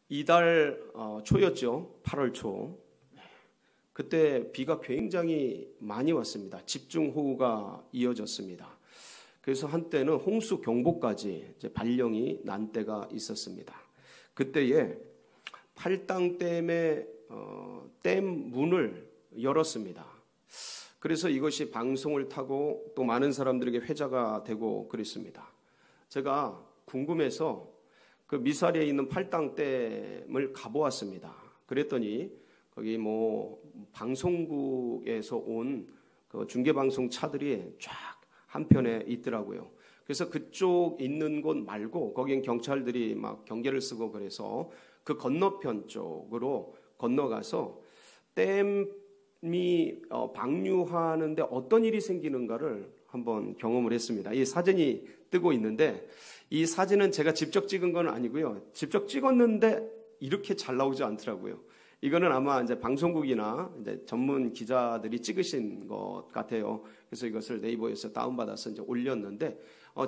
이달 초였죠. 8월 초. 그때 비가 굉장히 많이 왔습니다. 집중호우가 이어졌습니다. 그래서 한때는 홍수 경보까지 발령이 난 때가 있었습니다. 그때에 팔당댐의 댐 문을 열었습니다. 그래서 이것이 방송을 타고 또 많은 사람들에게 회자가 되고 그랬습니다. 제가 궁금해서 그 미사리에 있는 팔당댐을 가보았습니다. 그랬더니 거기 방송국에서 온 그 중계방송 차들이 쫙 한편에 있더라고요. 그래서 그쪽 있는 곳 말고 거긴 경찰들이 막 경계를 쓰고 그래서 그 건너편 쪽으로 건너가서 댐이 방류하는데 어떤 일이 생기는가를 한번 경험을 했습니다. 이 사진이 뜨고 있는데 이 사진은 제가 직접 찍은 건 아니고요. 직접 찍었는데 이렇게 잘 나오지 않더라고요. 이거는 아마 이제 방송국이나 이제 전문 기자들이 찍으신 것 같아요. 그래서 이것을 네이버에서 다운받아서 이제 올렸는데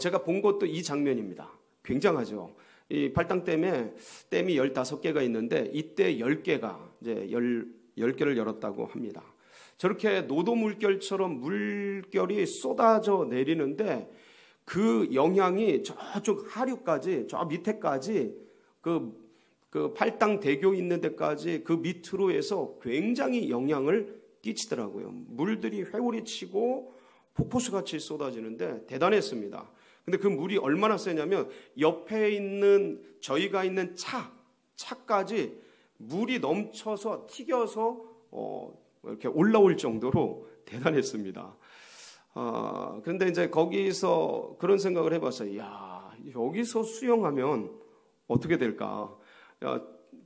제가 본 것도 이 장면입니다. 굉장하죠. 이 팔당댐에 댐이 15개가 있는데 이때 10개가 이제 10개를 열었다고 합니다. 저렇게 노도 물결처럼 물결이 쏟아져 내리는데 그 영향이 저쪽 하류까지 저 밑에까지 그 팔당대교 있는 데까지 그 밑으로 해서 굉장히 영향을 끼치더라고요. 물들이 회오리 치고 폭포수같이 쏟아지는데 대단했습니다. 근데 그 물이 얼마나 세냐면 옆에 있는 저희가 있는 차까지 물이 넘쳐서 튀겨서 이렇게 올라올 정도로 대단했습니다. 그런데 이제 거기서 그런 생각을 해봤어요. 야, 여기서 수영하면 어떻게 될까?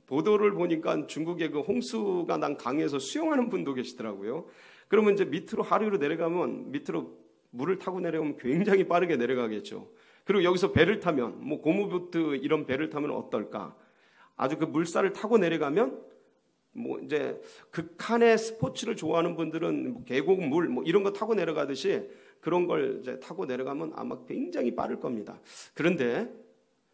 보도를 보니까 중국의 그 홍수가 난 강에서 수영하는 분도 계시더라고요. 그러면 이제 밑으로 하류로 내려가면 밑으로 물을 타고 내려가면 굉장히 빠르게 내려가겠죠. 그리고 여기서 배를 타면 고무보트 이런 배를 타면 어떨까? 아주 그 물살을 타고 내려가면 이제 극한의 스포츠를 좋아하는 분들은 계곡물 이런 거 타고 내려가듯이 그런 걸 이제 타고 내려가면 아마 굉장히 빠를 겁니다. 그런데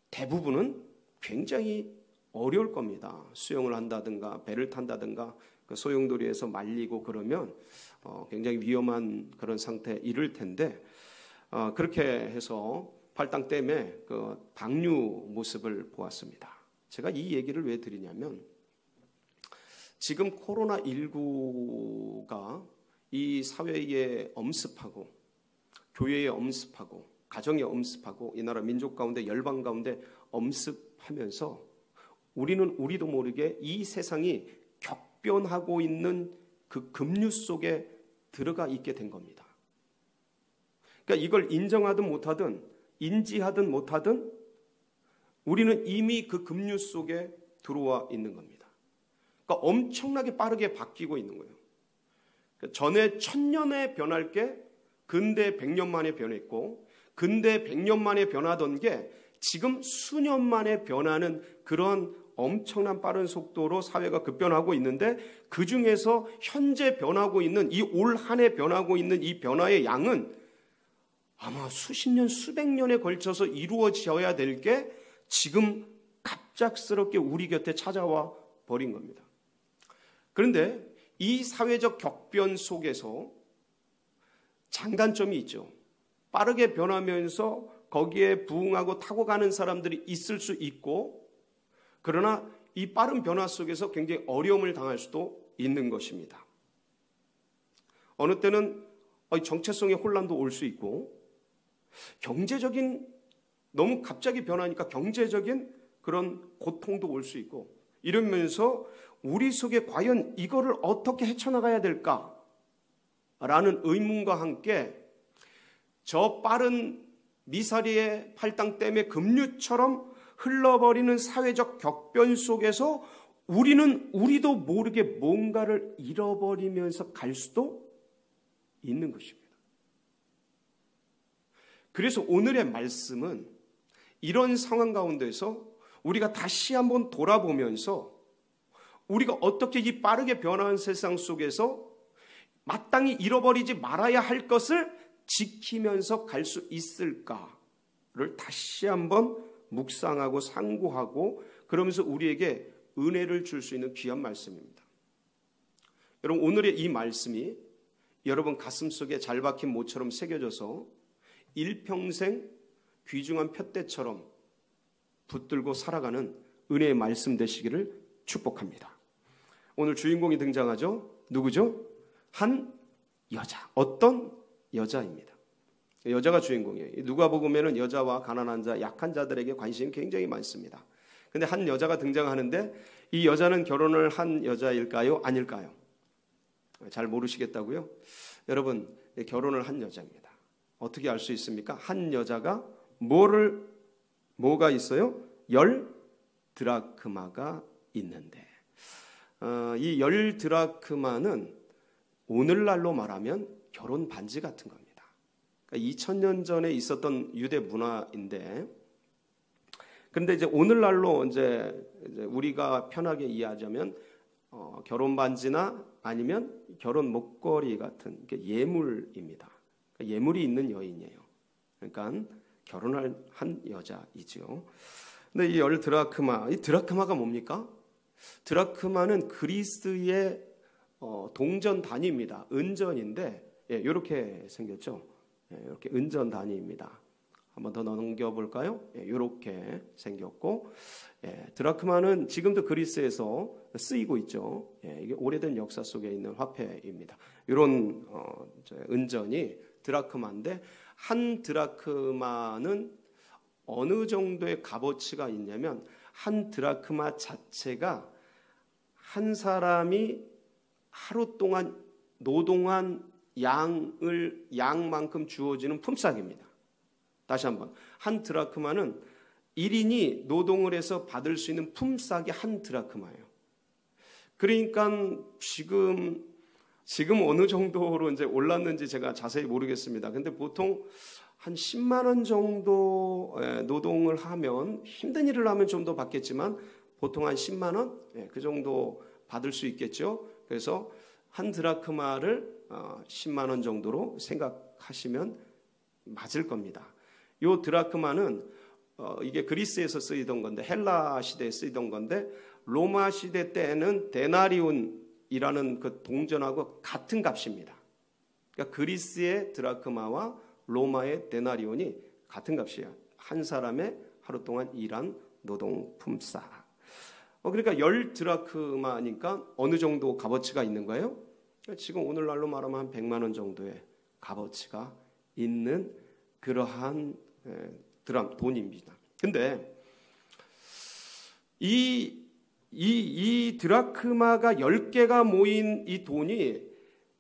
대부분은 굉장히 어려울 겁니다. 수영을 한다든가 배를 탄다든가 그 소용돌이에서 말리고 그러면 굉장히 위험한 그런 상태에 이를 텐데 그렇게 해서 팔당댐의 그 방류 모습을 보았습니다. 제가 이 얘기를 왜 드리냐면 지금 코로나19가 이 사회에 엄습하고 교회에 엄습하고 가정에 엄습하고 이 나라 민족 가운데 열방 가운데 엄습하면서 우리도 모르게 이 세상이 격변하고 있는 그 급류 속에 들어가 있게 된 겁니다. 그러니까 이걸 인정하든 못하든 인지하든 못하든 우리는 이미 그 급류 속에 들어와 있는 겁니다. 그러니까 엄청나게 빠르게 바뀌고 있는 거예요. 전에 1000년에 변할 게 근대 100년 만에 변했고 근대 100년 만에 변하던 게 지금 수년 만에 변하는 그런 엄청난 빠른 속도로 사회가 급변하고 있는데 그중에서 현재 변하고 있는 이 올 한 해 변하고 있는 이 변화의 양은 아마 수십 년, 수백 년에 걸쳐서 이루어져야 될 게 지금 갑작스럽게 우리 곁에 찾아와 버린 겁니다. 그런데 이 사회적 격변 속에서 장단점이 있죠. 빠르게 변하면서 거기에 부응하고 타고 가는 사람들이 있을 수 있고 그러나 이 빠른 변화 속에서 굉장히 어려움을 당할 수도 있는 것입니다. 어느 때는 정체성의 혼란도 올 수 있고 경제적인 너무 갑자기 변하니까 경제적인 그런 고통도 올 수 있고 이러면서 우리 속에 과연 이거를 어떻게 헤쳐나가야 될까라는 의문과 함께 저 빠른 미사리의 팔당댐의 급류처럼 흘러버리는 사회적 격변 속에서 우리도 모르게 뭔가를 잃어버리면서 갈 수도 있는 것입니다. 그래서 오늘의 말씀은 이런 상황 가운데서 우리가 다시 한번 돌아보면서 우리가 어떻게 이 빠르게 변화하는 세상 속에서 마땅히 잃어버리지 말아야 할 것을 지키면서 갈 수 있을까를 다시 한번 묵상하고 상고하고 그러면서 우리에게 은혜를 줄 수 있는 귀한 말씀입니다. 여러분, 오늘의 이 말씀이 여러분 가슴속에 잘 박힌 모처럼 새겨져서 일평생 귀중한 푯대처럼 붙들고 살아가는 은혜의 말씀 되시기를 축복합니다. 오늘 주인공이 등장하죠. 누구죠? 한 여자. 어떤 여자입니다. 여자가 주인공이에요. 누가복음에는 여자와 가난한 자, 약한 자들에게 관심이 굉장히 많습니다. 근데 한 여자가 등장하는데 이 여자는 결혼을 한 여자일까요? 아닐까요? 잘 모르시겠다고요? 여러분, 결혼을 한 여자입니다. 어떻게 알 수 있습니까? 한 여자가 뭐가 있어요? 10드라크마가 있는데, 이 10드라크마는 오늘날로 말하면 결혼 반지 같은 겁니다. 그러니까 2000년 전에 있었던 유대 문화인데, 그런데 이제 오늘날로 이제 우리가 편하게 이해하자면 결혼 반지나 아니면 결혼 목걸이 같은 예물입니다. 그러니까 예물이 있는 여인이에요. 그러니까 결혼을 한 여자이죠. 근데 이 10드라크마, 이 드라크마가 뭡니까? 드라크마는 그리스의 동전 단위입니다. 은전인데, 이렇게 생겼죠. 이렇게 은전 단위입니다. 한번 더 넘겨볼까요? 이렇게 생겼고, 드라크마는 지금도 그리스에서 쓰이고 있죠. 이게 오래된 역사 속에 있는 화폐입니다. 이런 은전이 드라크마인데, 한 드라크마는 어느 정도의 값어치가 있냐면, 한 드라크마 자체가 한 사람이 하루 동안 노동한 양만큼 주어지는 품삯입니다. 다시 한번, 한 드라크마는 1인이 노동을 해서 받을 수 있는 품삯이 한 드라크마예요. 그러니까 지금 어느 정도로 이제 올랐는지 제가 자세히 모르겠습니다. 근데 보통 한 10만 원 정도 노동을 하면, 힘든 일을 하면 좀 더 받겠지만 보통 한 10만 원? 그 정도 받을 수 있겠죠. 그래서 한 드라크마를 10만 원 정도로 생각하시면 맞을 겁니다. 이 드라크마는 이게 그리스에서 쓰이던 건데, 헬라 시대에 쓰이던 건데, 로마 시대 때는 데나리온이라는 그 동전하고 같은 값입니다. 그러니까 그리스의 드라크마와 로마의 데나리온이 같은 값이에요. 한 사람의 하루 동안 일한 노동 품삯. 그러니까 10드라크마니까 어느 정도 값어치가 있는 거예요? 지금 오늘날로 말하면 한 100만 원 정도의 값어치가 있는 그러한 돈입니다. 근데 이 드라크마가 10개가 모인 이 돈이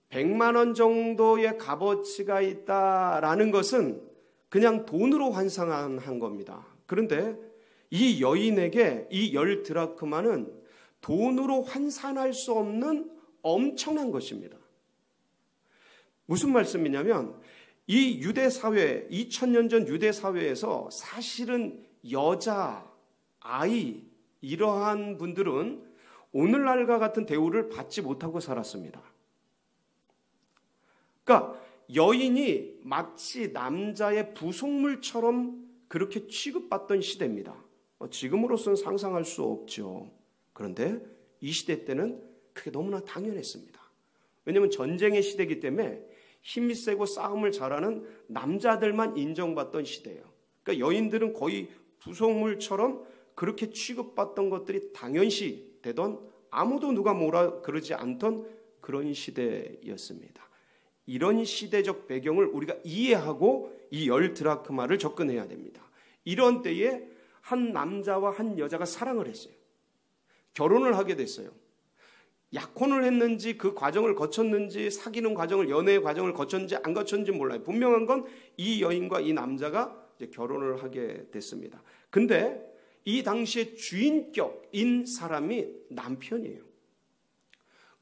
100만 원 정도의 값어치가 있다라는 것은 그냥 돈으로 환산한 겁니다. 그런데 이 여인에게 이 10드라크마는 돈으로 환산할 수 없는 엄청난 것입니다. 무슨 말씀이냐면, 이 유대 사회, 2000년 전 유대 사회에서 사실은 여자, 아이, 이러한 분들은 오늘날과 같은 대우를 받지 못하고 살았습니다. 그러니까 여인이 마치 남자의 부속물처럼 그렇게 취급받던 시대입니다. 지금으로서는 상상할 수 없죠. 그런데 이 시대 때는 그게 너무나 당연했습니다. 왜냐하면 전쟁의 시대이기 때문에 힘이 세고 싸움을 잘하는 남자들만 인정받던 시대예요. 그러니까 여인들은 거의 부속물처럼 그렇게 취급받던 것들이 당연시 되던, 아무도 누가 뭐라 그러지 않던 그런 시대였습니다. 이런 시대적 배경을 우리가 이해하고 이 10드라크마를 접근해야 됩니다. 이런 때에 한 남자와 한 여자가 사랑을 했어요. 결혼을 하게 됐어요. 약혼을 했는지 그 과정을 거쳤는지, 사귀는 과정을, 연애의 과정을 거쳤는지 안 거쳤는지 몰라요. 분명한 건 이 여인과 이 남자가 이제 결혼을 하게 됐습니다. 근데 이 당시에 주인격인 사람이 남편이에요.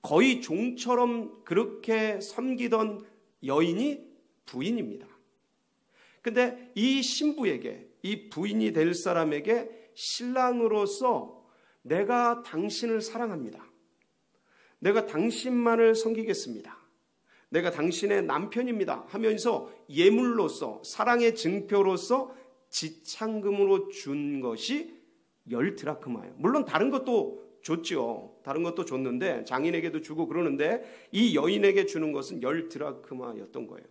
거의 종처럼 그렇게 섬기던 여인이 부인입니다. 근데 이 신부에게, 이 부인이 될 사람에게 신랑으로서 내가 당신을 사랑합니다. 내가 당신만을 섬기겠습니다. 내가 당신의 남편입니다 하면서 예물로서, 사랑의 증표로서 지참금으로 준 것이 10드라크마예요. 물론 다른 것도 줬죠. 다른 것도 줬는데 장인에게도 주고 그러는데 이 여인에게 주는 것은 10드라크마였던 거예요.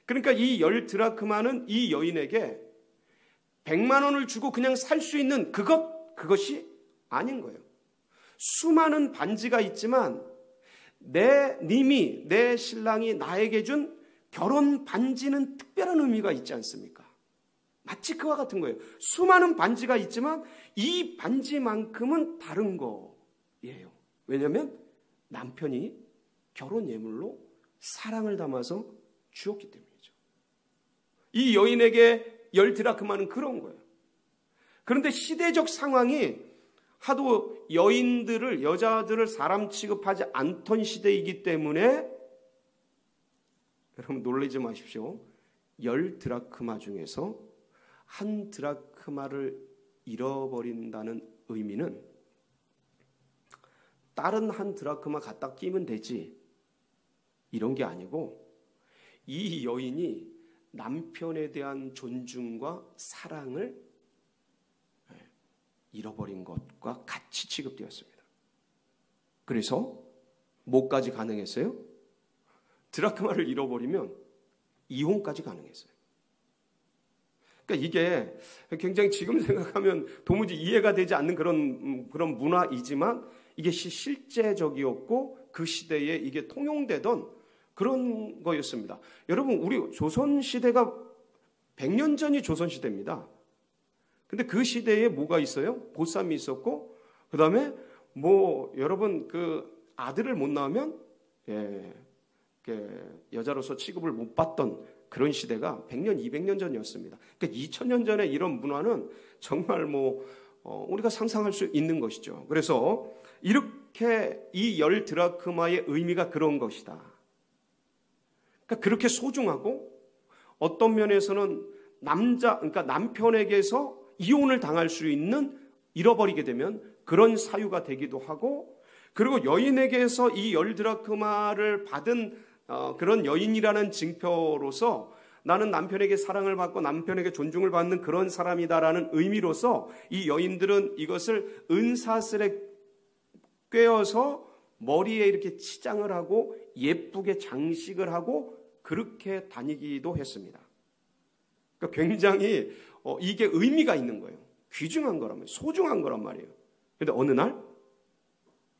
그러니까 이 10드라크마는 이 여인에게 100만 원을 주고 그냥 살 수 있는 그것이 아닌 거예요. 수많은 반지가 있지만 내 신랑이 나에게 준 결혼 반지는 특별한 의미가 있지 않습니까? 마치 그와 같은 거예요. 수많은 반지가 있지만 이 반지만큼은 다른 거예요. 왜냐하면 남편이 결혼 예물로 사랑을 담아서 주었기 때문이죠. 이 여인에게 10드라크마는 그런 거예요. 그런데 시대적 상황이 하도 여자들을 사람 취급하지 않던 시대이기 때문에 여러분 놀라지 마십시오. 10드라크마 중에서 1드라크마를 잃어버린다는 의미는 다른 1드라크마 갖다 끼면 되지 이런 게 아니고 이 여인이 남편에 대한 존중과 사랑을 잃어버린 것과 같이 취급되었습니다. 그래서 뭐까지 가능했어요? 드라크마를 잃어버리면 이혼까지 가능했어요. 그러니까 이게 굉장히 지금 생각하면 도무지 이해가 되지 않는 그런 문화이지만 이게 실제적이었고 그 시대에 이게 통용되던 그런 거였습니다. 여러분 우리 조선시대가 100년 전이 조선시대입니다. 근데 그 시대에 뭐가 있어요? 보쌈이 있었고 그 다음에 여러분 그 아들을 못 낳으면 여자로서 취급을 못 받던 그런 시대가 100년, 200년 전이었습니다. 그러니까 2000년 전에 이런 문화는 정말 우리가 상상할 수 있는 것이죠. 그래서 이렇게 이 10드라크마의 의미가 그런 것이다. 그러니까 그렇게 소중하고 어떤 면에서는 그러니까 남편에게서 이혼을 당할 수 있는 잃어버리게 되면 그런 사유가 되기도 하고 그리고 여인에게서 이 10드라크마를 받은 그런 여인이라는 증표로서 나는 남편에게 사랑을 받고 남편에게 존중을 받는 그런 사람이다라는 의미로서 이 여인들은 이것을 은사슬에 꿰어서 머리에 이렇게 치장을 하고 예쁘게 장식을 하고 그렇게 다니기도 했습니다. 그러니까 굉장히 이게 의미가 있는 거예요. 귀중한 거란 말이에요. 소중한 거란 말이에요. 그런데 어느 날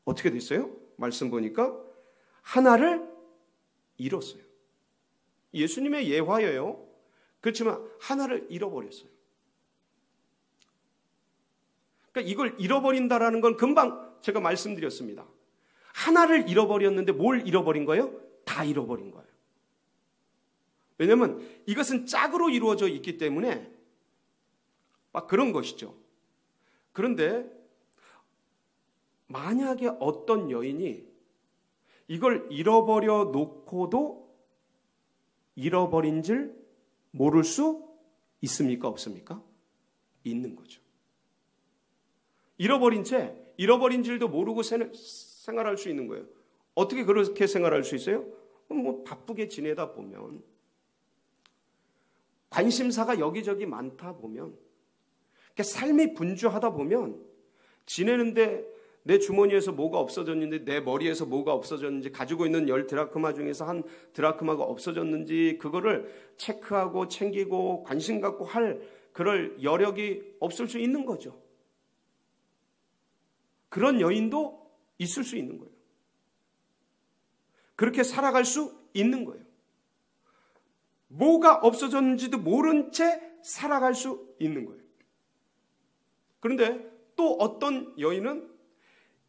어떻게 됐어요? 말씀 보니까 하나를 잃었어요. 예수님의 예화예요. 그렇지만 하나를 잃어버렸어요. 그러니까 이걸 잃어버린다라는 건 금방 제가 말씀드렸습니다. 하나를 잃어버렸는데 뭘 잃어버린 거예요? 다 잃어버린 거예요. 왜냐하면 이것은 짝으로 이루어져 있기 때문에 막 그런 것이죠. 그런데 만약에 어떤 여인이 이걸 잃어버려 놓고도 잃어버린 줄 모를 수 있습니까? 없습니까? 있는 거죠. 잃어버린 줄도 모르고 생활할 수 있는 거예요. 어떻게 그렇게 생활할 수 있어요? 바쁘게 지내다 보면 관심사가 여기저기 많다 보면 삶이 분주하다 보면 지내는데 내 주머니에서 뭐가 없어졌는지 내 머리에서 뭐가 없어졌는지 가지고 있는 10드라크마 중에서 1드라크마가 없어졌는지 그거를 체크하고 챙기고 관심 갖고 할 그럴 여력이 없을 수 있는 거죠. 그런 여인도 있을 수 있는 거예요. 그렇게 살아갈 수 있는 거예요. 뭐가 없어졌는지도 모른 채 살아갈 수 있는 거예요. 그런데 또 어떤 여인은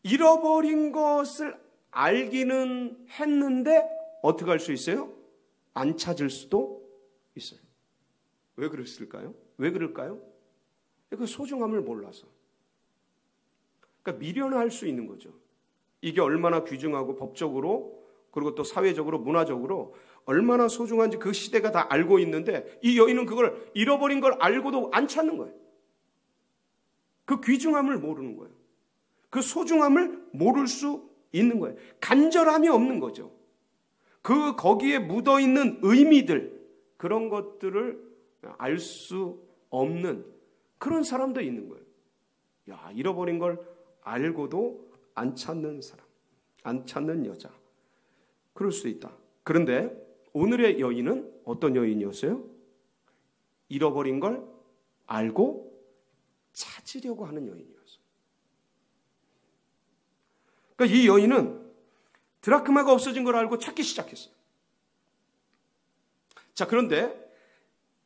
잃어버린 것을 알기는 했는데 어떻게 할 수 있어요? 안 찾을 수도 있어요. 왜 그랬을까요? 왜 그럴까요? 그 소중함을 몰라서. 그러니까 미련할 수 있는 거죠. 이게 얼마나 귀중하고 법적으로 그리고 또 사회적으로 문화적으로 얼마나 소중한지 그 시대가 다 알고 있는데 이 여인은 그걸 잃어버린 걸 알고도 안 찾는 거예요. 그 귀중함을 모르는 거예요. 그 소중함을 모를 수 있는 거예요. 간절함이 없는 거죠. 거기에 묻어있는 의미들 그런 것들을 알 수 없는 그런 사람도 있는 거예요. 야, 잃어버린 걸 알고도 안 찾는 사람, 안 찾는 여자. 그럴 수 있다. 그런데 오늘의 여인은 어떤 여인이었어요? 잃어버린 걸 알고 찾으려고 하는 여인이었어요. 그러니까 이 여인은 드라크마가 없어진 걸 알고 찾기 시작했어요. 자, 그런데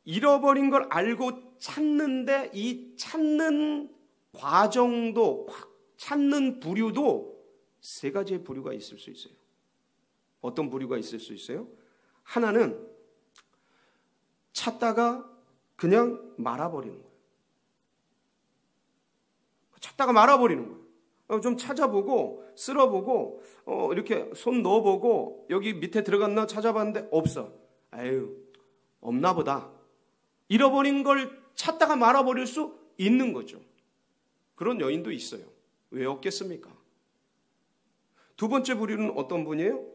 잃어버린 걸 알고 찾는데 이 찾는 과정도, 찾는 부류도 세 가지의 부류가 있을 수 있어요. 어떤 부류가 있을 수 있어요? 하나는 찾다가 그냥 말아버리는 거예요. 찾다가 말아버리는 거예요. 좀 찾아보고 쓸어보고 이렇게 손 넣어보고 여기 밑에 들어갔나 찾아봤는데 없어. 아유, 없나 보다. 잃어버린 걸 찾다가 말아버릴 수 있는 거죠. 그런 여인도 있어요. 왜 없겠습니까? 두 번째 부류는 어떤 분이에요?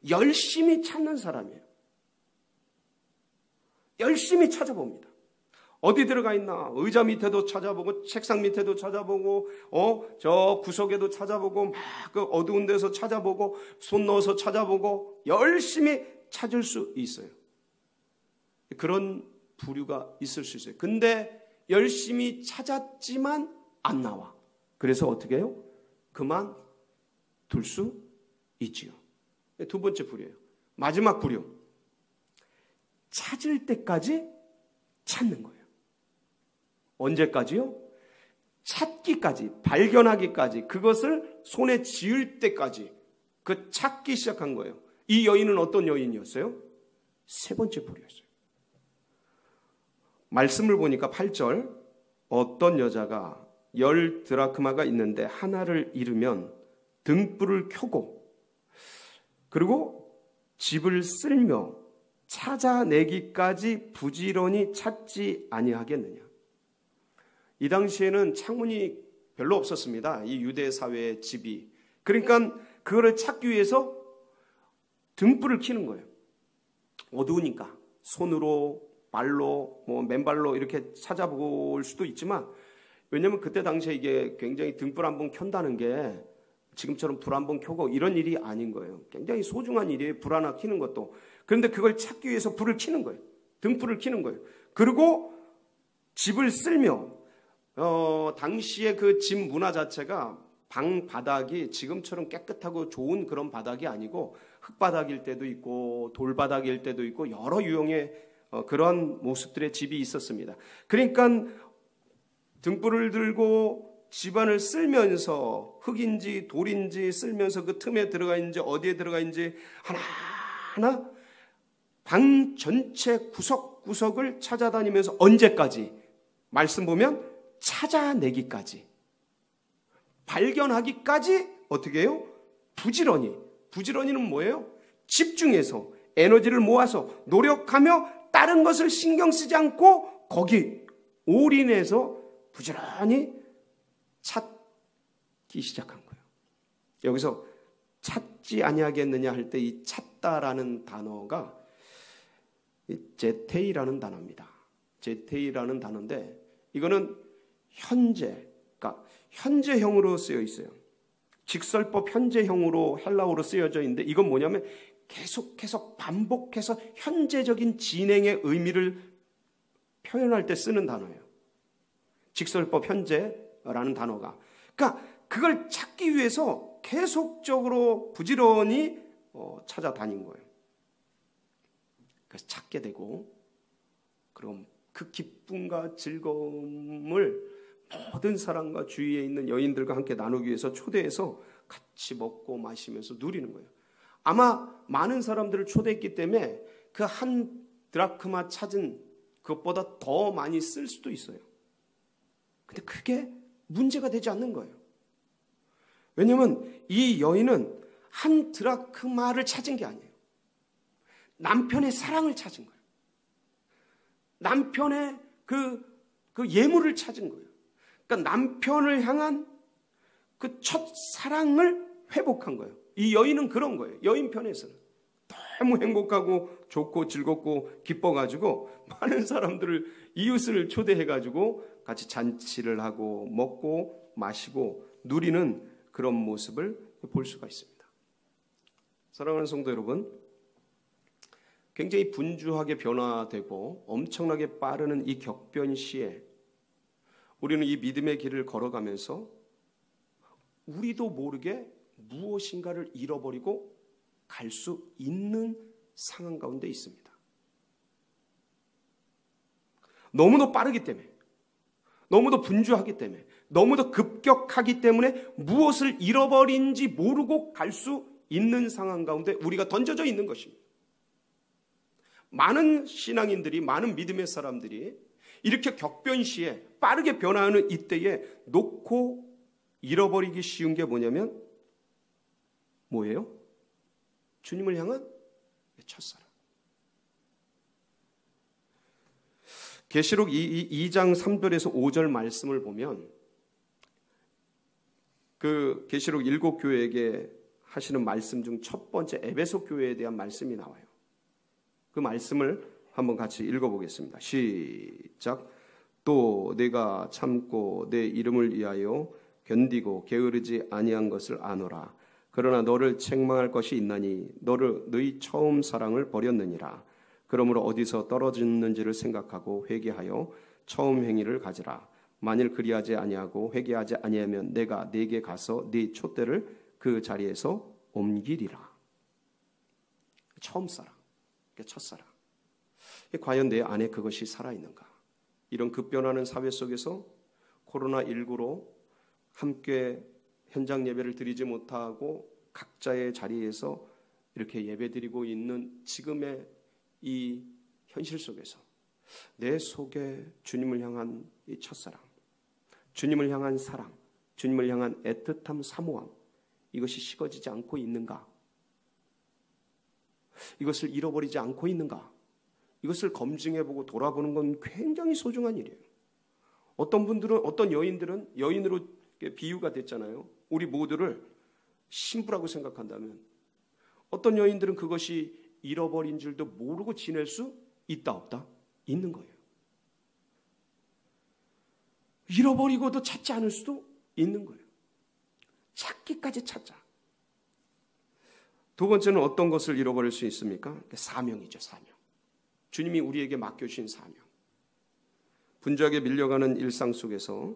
열심히 찾는 사람이에요. 열심히 찾아봅니다. 어디 들어가 있나? 의자 밑에도 찾아보고, 책상 밑에도 찾아보고, 저 구석에도 찾아보고, 막 그 어두운 데서 찾아보고, 손 넣어서 찾아보고, 열심히 찾을 수 있어요. 그런 부류가 있을 수 있어요. 근데 열심히 찾았지만 안 나와. 그래서 어떻게 해요? 그만 둘 수 있지요. 두 번째 부류예요. 마지막 부류. 찾을 때까지 찾는 거예요. 언제까지요? 찾기까지, 발견하기까지, 그것을 손에 쥐을 때까지 그 찾기 시작한 거예요. 이 여인은 어떤 여인이었어요? 세 번째 부류였어요. 말씀을 보니까 8절, 어떤 여자가 10 드라크마가 있는데 하나를 잃으면 등불을 켜고 그리고 집을 쓸며 찾아내기까지 부지런히 찾지 아니하겠느냐. 이 당시에는 창문이 별로 없었습니다. 이 유대 사회의 집이. 그러니까 그거를 찾기 위해서 등불을 켜는 거예요. 어두우니까 손으로, 발로, 맨발로 이렇게 찾아볼 수도 있지만, 왜냐하면 그때 당시에 이게 굉장히 등불 한 번 켠다는 게 지금처럼 불 한 번 켜고 이런 일이 아닌 거예요. 굉장히 소중한 일이에요. 불 하나 켜는 것도. 그런데 그걸 찾기 위해서 불을 켜는 거예요. 등불을 켜는 거예요. 그리고 집을 쓸며 당시에 그 집 문화 자체가 방 바닥이 지금처럼 깨끗하고 좋은 그런 바닥이 아니고 흙바닥일 때도 있고 돌바닥일 때도 있고 여러 유형의 그런 모습들의 집이 있었습니다. 그러니까 등불을 들고 집안을 쓸면서 흙인지 돌인지 쓸면서 그 틈에 들어가 있는지 어디에 들어가 있는지 하나하나 방 전체 구석구석을 찾아다니면서 언제까지? 말씀 보면 찾아내기까지, 발견하기까지 어떻게 해요? 부지런히. 부지런히는 뭐예요? 집중해서 에너지를 모아서 노력하며 다른 것을 신경 쓰지 않고 거기 올인해서 부지런히 찾기 시작한 거예요. 여기서 찾지 아니하겠느냐 할 때 이 찾다라는 단어가 제테이라는 단어입니다. 제테이라는 단어인데 이거는 현재, 그러니까 현재형으로 쓰여 있어요. 직설법 현재형으로 헬라어로 쓰여져 있는데 이건 뭐냐면 계속해서 반복해서 현재적인 진행의 의미를 표현할 때 쓰는 단어예요. 직설법 현재라는 단어가. 그러니까 그걸 찾기 위해서 계속적으로 부지런히 찾아다닌 거예요. 그래서 찾게 되고 그럼 그 기쁨과 즐거움을 모든 사람과 주위에 있는 여인들과 함께 나누기 위해서 초대해서 같이 먹고 마시면서 누리는 거예요. 아마 많은 사람들을 초대했기 때문에 그 한 드라크마 찾은 그것보다 더 많이 쓸 수도 있어요. 근데 그게 문제가 되지 않는 거예요. 왜냐하면 이 여인은 한 드라크마를 찾은 게 아니에요. 남편의 사랑을 찾은 거예요. 남편의 그 예물을 찾은 거예요. 그러니까 남편을 향한 그 첫 사랑을 회복한 거예요. 이 여인은 그런 거예요. 여인 편에서는 너무 행복하고 좋고 즐겁고 기뻐가지고 많은 사람들을 이웃을 초대해가지고 같이 잔치를 하고 먹고 마시고 누리는 그런 모습을 볼 수가 있습니다. 사랑하는 성도 여러분, 굉장히 분주하게 변화되고 엄청나게 빠르는 이 격변 시에 우리는 이 믿음의 길을 걸어가면서 우리도 모르게 무엇인가를 잃어버리고 갈 수 있는 상황 가운데 있습니다. 너무도 빠르기 때문에, 너무도 분주하기 때문에, 너무도 급격하기 때문에 무엇을 잃어버린지 모르고 갈 수 있는 상황 가운데 우리가 던져져 있는 것입니다. 많은 신앙인들이, 많은 믿음의 사람들이 이렇게 격변 시에 빠르게 변화하는 이때에 놓고 잃어버리기 쉬운 게 뭐냐면 뭐예요? 주님을 향한 첫사랑. 계시록 2장 3절에서 5절 말씀을 보면 그 계시록 7교회에게 하시는 말씀 중 첫 번째 에베소 교회에 대한 말씀이 나와요. 그 말씀을 한번 같이 읽어보겠습니다. 시작. 또 내가 참고 내 이름을 위하여 견디고 게으르지 아니한 것을 아노라. 그러나 너를 책망할 것이 있나니 너를 너희 처음 사랑을 버렸느니라. 그러므로 어디서 떨어졌는지를 생각하고 회개하여 처음 행위를 가지라. 만일 그리하지 아니하고 회개하지 아니하면 내가 네게 가서 네 촛대를 그 자리에서 옮기리라. 처음 사랑, 첫사랑. 과연 내 안에 그것이 살아있는가? 이런 급변하는 사회 속에서 코로나19로 함께 현장 예배를 드리지 못하고 각자의 자리에서 이렇게 예배드리고 있는 지금의 이 현실 속에서 내 속에 주님을 향한 이 첫사랑, 주님을 향한 사랑, 주님을 향한 애틋함, 사모함, 이것이 식어지지 않고 있는가? 이것을 잃어버리지 않고 있는가? 이것을 검증해보고 돌아보는 건 굉장히 소중한 일이에요. 어떤 분들은, 어떤 여인들은 여인으로 비유가 됐잖아요. 우리 모두를 신부라고 생각한다면 어떤 여인들은 그것이 잃어버린 줄도 모르고 지낼 수 있다 없다? 있는 거예요. 잃어버리고도 찾지 않을 수도 있는 거예요. 찾기까지 찾자. 두 번째는 어떤 것을 잃어버릴 수 있습니까? 사명이죠, 사명. 주님이 우리에게 맡겨주신 사명. 분주하게 밀려가는 일상 속에서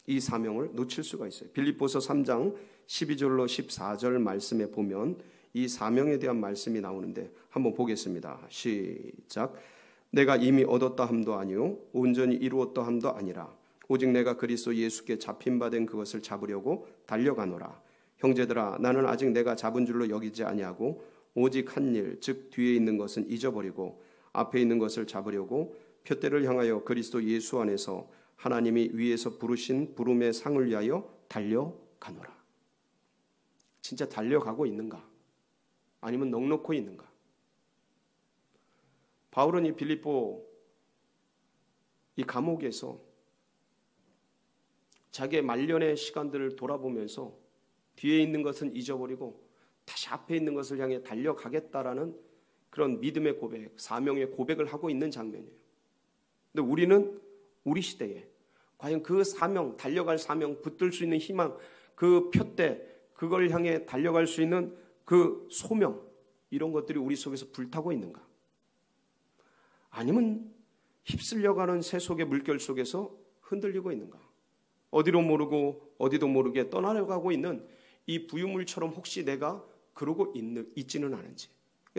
이 사명을 놓칠 수가 있어요. 빌립보서 3장 12절로 14절 말씀에 보면 이 사명에 대한 말씀이 나오는데 한번 보겠습니다. 시작. 내가 이미 얻었다 함도 아니요 온전히 이루었다 함도 아니라 오직 내가 그리스도 예수께 잡힌 바 된 그것을 잡으려고 달려가노라. 형제들아, 나는 아직 내가 잡은 줄로 여기지 아니하고 오직 한 일, 즉 뒤에 있는 것은 잊어버리고 앞에 있는 것을 잡으려고 표대를 향하여 그리스도 예수 안에서 하나님이 위에서 부르신 부름의 상을 위하여 달려가노라. 진짜 달려가고 있는가? 아니면 넋놓고 있는가? 바울은 이 빌립보 이 감옥에서 자기의 말년의 시간들을 돌아보면서 뒤에 있는 것은 잊어버리고 다시 앞에 있는 것을 향해 달려가겠다라는 그런 믿음의 고백, 사명의 고백을 하고 있는 장면이에요. 근데 우리는 우리 시대에 과연 그 사명, 달려갈 사명, 붙들 수 있는 희망, 그 표대, 그걸 향해 달려갈 수 있는 그 소명, 이런 것들이 우리 속에서 불타고 있는가? 아니면 휩쓸려가는 새 속의 물결 속에서 흔들리고 있는가? 어디로 모르고 어디도 모르게 떠나려가고 있는 이 부유물처럼 혹시 내가 그러고 있지는 않은지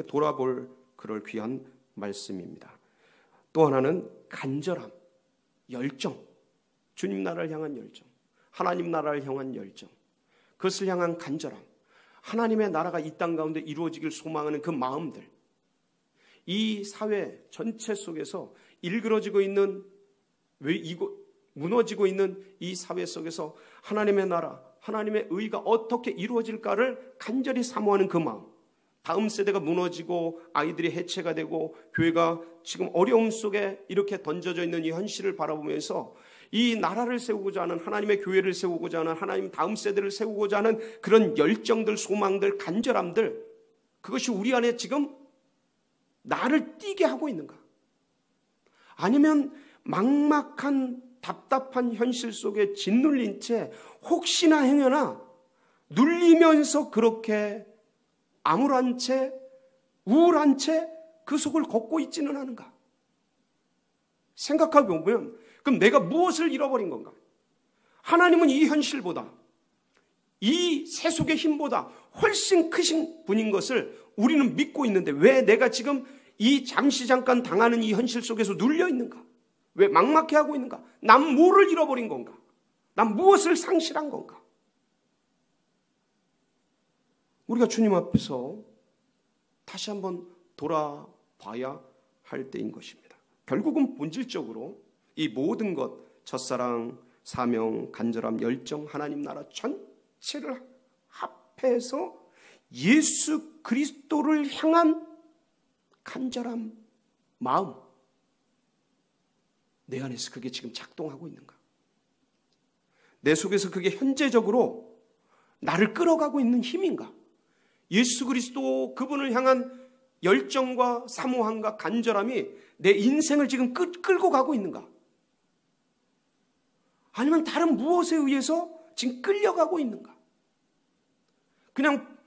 돌아볼 그럴 귀한 말씀입니다. 또 하나는 간절함, 열정, 주님 나라를 향한 열정, 하나님 나라를 향한 열정, 그것을 향한 간절함, 하나님의 나라가 이 땅 가운데 이루어지길 소망하는 그 마음들, 이 사회 전체 속에서 일그러지고 있는, 무너지고 있는 이 사회 속에서 하나님의 나라, 하나님의 의가 어떻게 이루어질까를 간절히 사모하는 그 마음, 다음 세대가 무너지고 아이들이 해체가 되고 교회가 지금 어려움 속에 이렇게 던져져 있는 이 현실을 바라보면서 이 나라를 세우고자 하는, 하나님의 교회를 세우고자 하는, 하나님 다음 세대를 세우고자 하는 그런 열정들, 소망들, 간절함들, 그것이 우리 안에 지금 나를 뛰게 하고 있는가? 아니면 막막한 답답한 현실 속에 짓눌린 채 혹시나 행여나 눌리면서 그렇게 암울한 채, 우울한 채 그 속을 걷고 있지는 않은가? 생각해 보면 그럼 내가 무엇을 잃어버린 건가? 하나님은 이 현실보다, 이 세속의 힘보다 훨씬 크신 분인 것을 우리는 믿고 있는데 왜 내가 지금 이 잠시 잠깐 당하는 이 현실 속에서 눌려 있는가? 왜 막막해하고 있는가? 난 뭐를 잃어버린 건가? 난 무엇을 상실한 건가? 우리가 주님 앞에서 다시 한번 돌아봐야 할 때인 것입니다. 결국은 본질적으로 이 모든 것, 첫사랑, 사명, 간절함, 열정, 하나님 나라 전체를 합해서 예수 그리스도를 향한 간절한 마음, 내 안에서 그게 지금 작동하고 있는가? 내 속에서 그게 현재적으로 나를 끌어가고 있는 힘인가? 예수 그리스도 그분을 향한 열정과 사모함과 간절함이 내 인생을 지금 끌고 가고 있는가? 아니면 다른 무엇에 의해서 지금 끌려가고 있는가? 그냥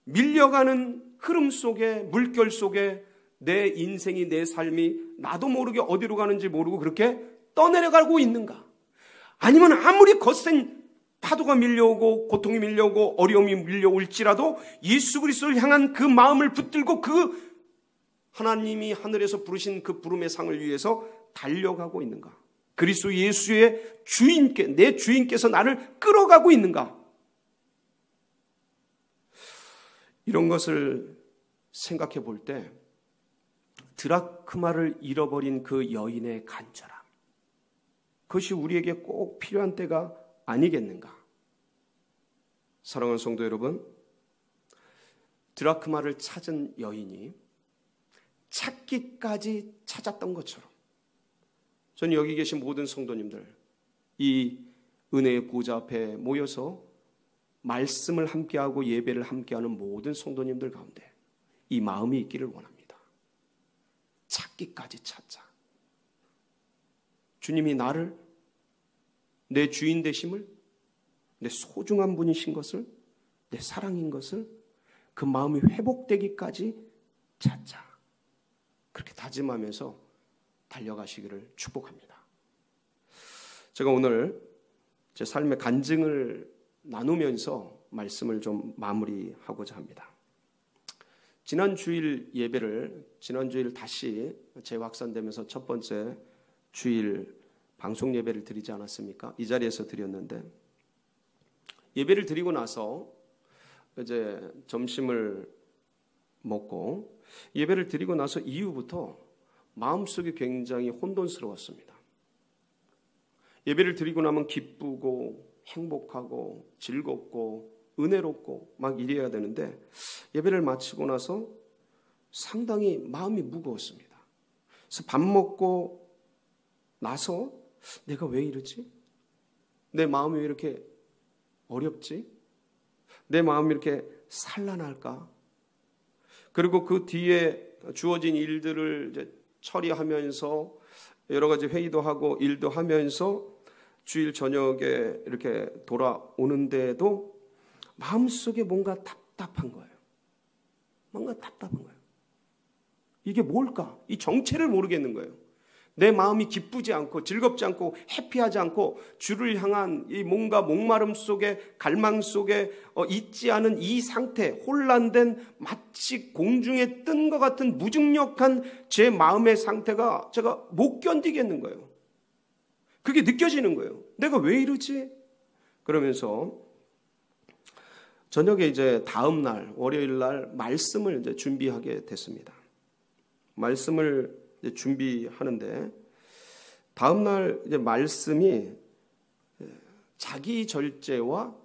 밀려가는 흐름 속에, 물결 속에 내 인생이, 내 삶이 나도 모르게 어디로 가는지 모르고 그렇게 떠내려가고 있는가? 아니면 아무리 거센 파도가 밀려오고 고통이 밀려오고 어려움이 밀려올지라도 예수 그리스도를 향한 그 마음을 붙들고 그 하나님이 하늘에서 부르신 그 부름의 상을 위해서 달려가고 있는가? 그리스도 예수의 주인께, 내 주인께서 나를 끌어가고 있는가? 이런 것을 생각해 볼 때 드라크마를 잃어버린 그 여인의 간절함, 그것이 우리에게 꼭 필요한 때가 아니겠는가? 사랑하는 성도 여러분, 드라크마를 찾은 여인이 찾기까지 찾았던 것처럼 저는 여기 계신 모든 성도님들, 이 은혜의 보좌 앞에 모여서 말씀을 함께하고 예배를 함께하는 모든 성도님들 가운데 이 마음이 있기를 원합니다. 찾기까지 찾자. 주님이 나를, 내 주인 되심을, 내 소중한 분이신 것을, 내 사랑인 것을, 그 마음이 회복되기까지 찾자. 그렇게 다짐하면서 달려가시기를 축복합니다. 제가 오늘 제 삶의 간증을 나누면서 말씀을 좀 마무리하고자 합니다. 지난 주일 다시 재확산되면서 첫 번째 주일 방송 예배를 드리지 않았습니까? 이 자리에서 드렸는데, 예배를 드리고 나서 이제 점심을 먹고 예배를 드리고 나서 이후부터 마음속이 굉장히 혼돈스러웠습니다. 예배를 드리고 나면 기쁘고 행복하고 즐겁고 은혜롭고 막 이래야 되는데 예배를 마치고 나서 상당히 마음이 무거웠습니다. 그래서 밥 먹고 나서 내가 왜 이러지? 내 마음이 왜 이렇게 어렵지? 내 마음이 이렇게 산란할까? 그리고 그 뒤에 주어진 일들을 이제 처리하면서 여러 가지 회의도 하고 일도 하면서 주일 저녁에 이렇게 돌아오는데도 마음속에 뭔가 답답한 거예요. 뭔가 답답한 거예요. 이게 뭘까? 이 정체를 모르겠는 거예요. 내 마음이 기쁘지 않고 즐겁지 않고 해피하지 않고 주를 향한 이 뭔가 목마름 속에 갈망 속에 있지 않은 이 상태, 혼란된 마치 공중에 뜬 것 같은 무중력한 제 마음의 상태가 제가 못 견디겠는 거예요. 그게 느껴지는 거예요. 내가 왜 이러지? 그러면서 저녁에 이제 다음 날 월요일 날 말씀을 이제 준비하게 됐습니다. 말씀을 이제 준비하는데 다음 날 이제 말씀이 자기 절제와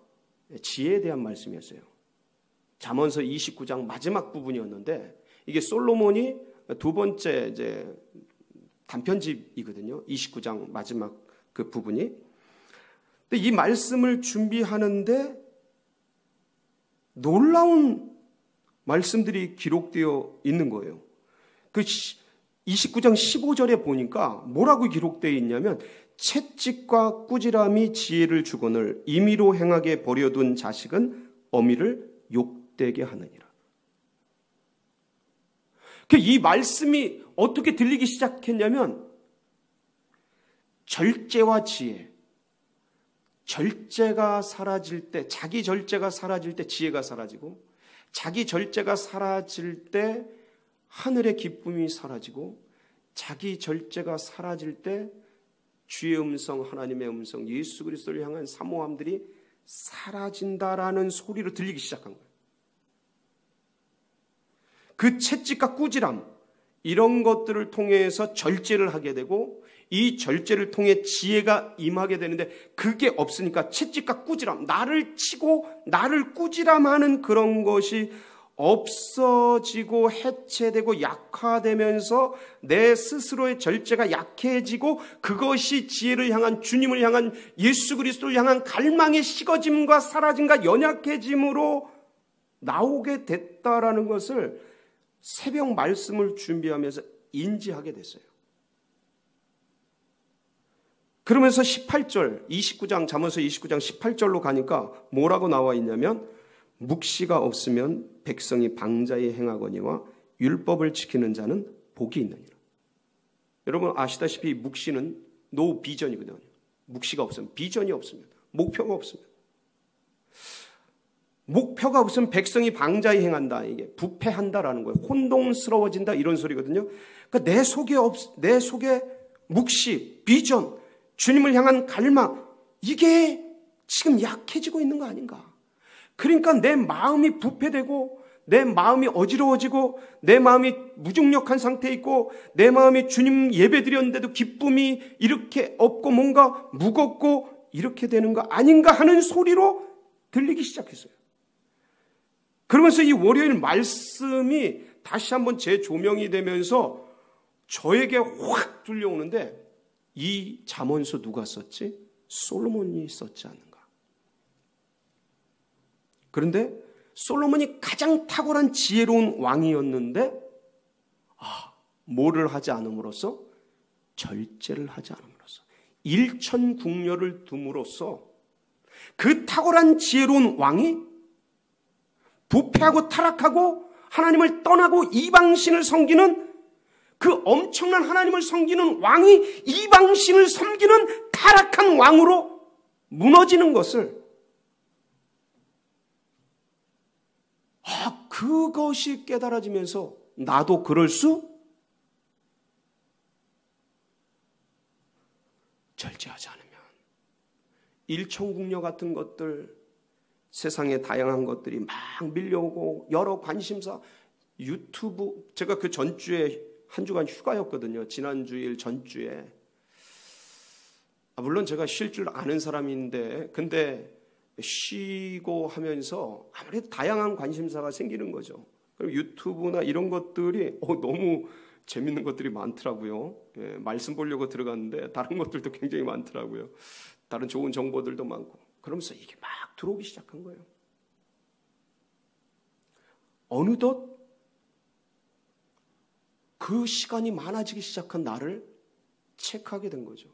지혜에 대한 말씀이었어요. 잠언서 29장 마지막 부분이었는데 이게 솔로몬이 두 번째 이제 단편집이거든요. 29장 마지막 그 부분이. 근데 이 말씀을 준비하는데 놀라운 말씀들이 기록되어 있는 거예요. 그 29장 15절에 보니까 뭐라고 기록되어 있냐면 채찍과 꾸지람이 지혜를 주거늘 임의로 행하게 버려둔 자식은 어미를 욕되게 하느니라. 이 말씀이 어떻게 들리기 시작했냐면 절제와 지혜, 절제가 사라질 때, 자기 절제가 사라질 때 지혜가 사라지고, 자기 절제가 사라질 때 하늘의 기쁨이 사라지고, 자기 절제가 사라질 때 주의 음성, 하나님의 음성, 예수 그리스도를 향한 사모함들이 사라진다라는 소리로 들리기 시작한 거예요. 그 채찍과 꾸지람, 이런 것들을 통해서 절제를 하게 되고, 이 절제를 통해 지혜가 임하게 되는데, 그게 없으니까 채찍과 꾸지람, 나를 치고 나를 꾸지람하는 그런 것이 없어지고 해체되고 약화되면서 내 스스로의 절제가 약해지고, 그것이 지혜를 향한, 주님을 향한, 예수 그리스도를 향한 갈망의 식어짐과 사라짐과 연약해짐으로 나오게 됐다라는 것을 새벽 말씀을 준비하면서 인지하게 됐어요. 그러면서 18절, 29장, 잠언서 29장 18절로 가니까 뭐라고 나와 있냐면, 묵시가 없으면 백성이 방자히 행하거니와 율법을 지키는 자는 복이 있느니라. 여러분 아시다시피 묵시는 노 비전이거든요. 묵시가 없으면, 비전이 없으면, 목표가 없으면, 목표가 없으면 백성이 방자히 행한다. 이게 부패한다라는 거예요. 혼동스러워진다, 이런 소리거든요. 그러니까 내 속에 묵시, 비전, 주님을 향한 갈망, 이게 지금 약해지고 있는 거 아닌가? 그러니까 내 마음이 부패되고, 내 마음이 어지러워지고, 내 마음이 무중력한 상태에 있고, 내 마음이 주님 예배드렸는데도 기쁨이 이렇게 없고 뭔가 무겁고 이렇게 되는 거 아닌가 하는 소리로 들리기 시작했어요. 그러면서 이 월요일 말씀이 다시 한번 재조명이 되면서 저에게 확 들려오는데, 이 잠언서 누가 썼지? 솔로몬이 썼지 않는가? 그런데 솔로몬이 가장 탁월한 지혜로운 왕이었는데, 뭐를 하지 않음으로써? 절제를 하지 않음으로써, 일천궁녀를 둠으로써 그 탁월한 지혜로운 왕이 부패하고 타락하고 하나님을 떠나고 이방신을 섬기는, 그 엄청난 하나님을 섬기는 왕이 이방신을 섬기는 타락한 왕으로 무너지는 것을, 그것이 깨달아지면서 나도 그럴 수? 절제하지 않으면 일천궁녀 같은 것들, 세상에 다양한 것들이 막 밀려오고, 여러 관심사, 유튜브, 제가 그 전주에 한 주간 휴가였거든요. 지난주일 전주에. 물론 제가 쉴 줄 아는 사람인데, 근데 쉬고 하면서 아무래도 다양한 관심사가 생기는 거죠. 그리고 유튜브나 이런 것들이 너무 재밌는 것들이 많더라고요. 말씀 보려고 들어갔는데 다른 것들도 굉장히 많더라고요. 다른 좋은 정보들도 많고. 그러면서 이게 막 들어오기 시작한 거예요. 어느덧 그 시간이 많아지기 시작한 나를 체크하게 된 거죠.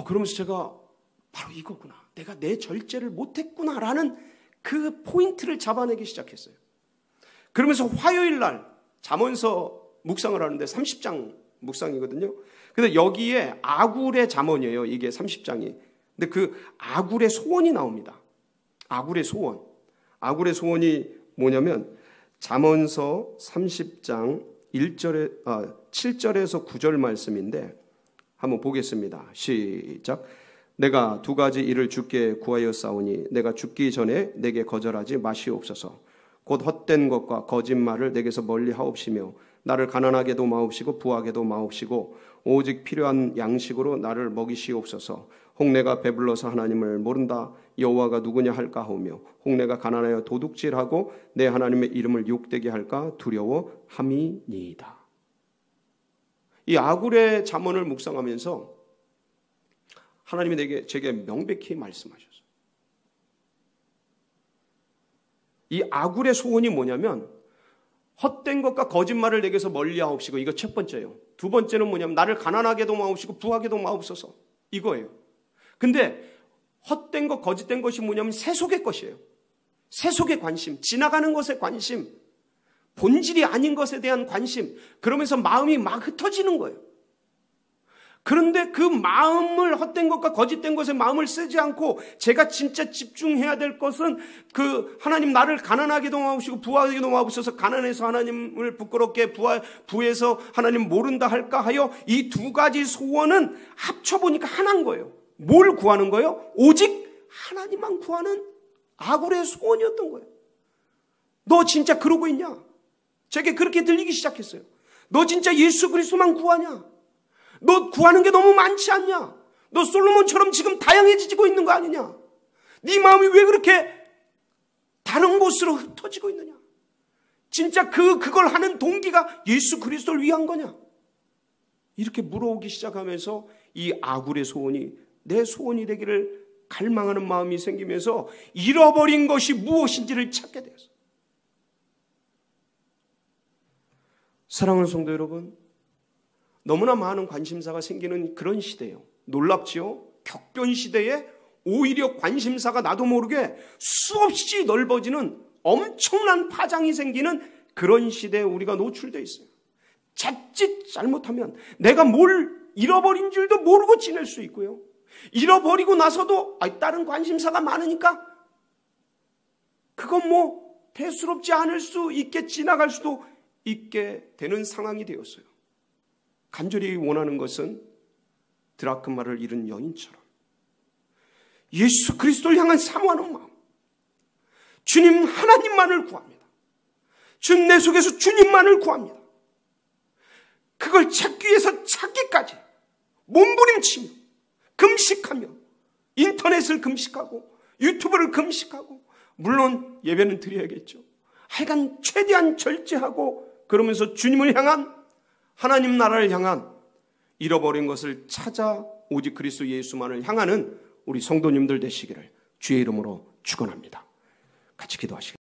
그러면서 제가 바로 이거구나, 내가 내 절제를 못했구나라는 그 포인트를 잡아내기 시작했어요. 그러면서 화요일 날 잠언서 묵상을 하는데 30장 묵상이거든요. 근데 여기에 아굴의 잠언이에요. 이게 30장이. 근데 그 아굴의 소원이 나옵니다. 아굴의 소원. 아굴의 소원이 뭐냐면 잠언서 30장 7절에서 9절 말씀인데 한번 보겠습니다. 시작. 내가 두 가지 일을 주께 구하였사오니 내가 죽기 전에 내게 거절하지 마시옵소서. 곧 헛된 것과 거짓말을 내게서 멀리 하옵시며 나를 가난하게도 마옵시고 부하게도 마옵시고 오직 필요한 양식으로 나를 먹이시옵소서. 혹 내가 배불러서 하나님을 모른다 여호와가 누구냐 할까 하오며 혹 내가 가난하여 도둑질하고 내 하나님의 이름을 욕되게 할까 두려워함이니이다. 이 아굴의 잠언을 묵상하면서 하나님이 제게 명백히 말씀하셨어요. 이 아굴의 소원이 뭐냐면 헛된 것과 거짓말을 내게서 멀리하옵시고, 이거 첫 번째예요. 두 번째는 뭐냐면 나를 가난하게도 마옵시고 부하게도 마옵소서, 이거예요. 근데 헛된 것, 거짓된 것이 뭐냐면 세속의 것이에요. 세속의 관심, 지나가는 것에 관심, 본질이 아닌 것에 대한 관심, 그러면서 마음이 막 흩어지는 거예요. 그런데 그 마음을, 헛된 것과 거짓된 것에 마음을 쓰지 않고 제가 진짜 집중해야 될 것은 그 하나님 나를 가난하게도 마옵시고 부하게도 마옵소서, 가난해서 하나님을 부끄럽게, 부해서 하나님 모른다 할까 하여 이 두 가지 소원은 합쳐보니까 하나인 거예요. 뭘 구하는 거예요? 오직 하나님만 구하는 아굴의 소원이었던 거예요. 너 진짜 그러고 있냐? 제게 그렇게 들리기 시작했어요. 너 진짜 예수 그리스도만 구하냐? 너 구하는 게 너무 많지 않냐? 너 솔로몬처럼 지금 다양해지고 있는 거 아니냐? 네 마음이 왜 그렇게 다른 곳으로 흩어지고 있느냐? 진짜 그걸 하는 동기가 예수 그리스도를 위한 거냐? 이렇게 물어오기 시작하면서 이 아굴의 소원이 내 소원이 되기를 갈망하는 마음이 생기면서 잃어버린 것이 무엇인지를 찾게 되었어요. 사랑하는 성도 여러분, 너무나 많은 관심사가 생기는 그런 시대예요. 놀랍지요? 격변 시대에 오히려 관심사가 나도 모르게 수없이 넓어지는 엄청난 파장이 생기는 그런 시대에 우리가 노출되어 있어요. 자칫 잘못하면 내가 뭘 잃어버린 줄도 모르고 지낼 수 있고요. 잃어버리고 나서도 다른 관심사가 많으니까 그건 뭐 대수롭지 않을 수 있게 지나갈 수도 있게 되는 상황이 되었어요. 간절히 원하는 것은 드라크마를 잃은 여인처럼 예수 그리스도를 향한 사모하는 마음, 주님 하나님만을 구합니다. 주님 내 속에서 주님만을 구합니다. 그걸 찾기 위해서 찾기까지 몸부림치며 금식하며 인터넷을 금식하고 유튜브를 금식하고, 물론 예배는 드려야겠죠. 하여간 최대한 절제하고 그러면서 주님을 향한, 하나님 나라를 향한, 잃어버린 것을 찾아 오직 그리스도 예수만을 향하는 우리 성도님들 되시기를 주의 이름으로 축원합니다. 같이 기도하시겠습니다.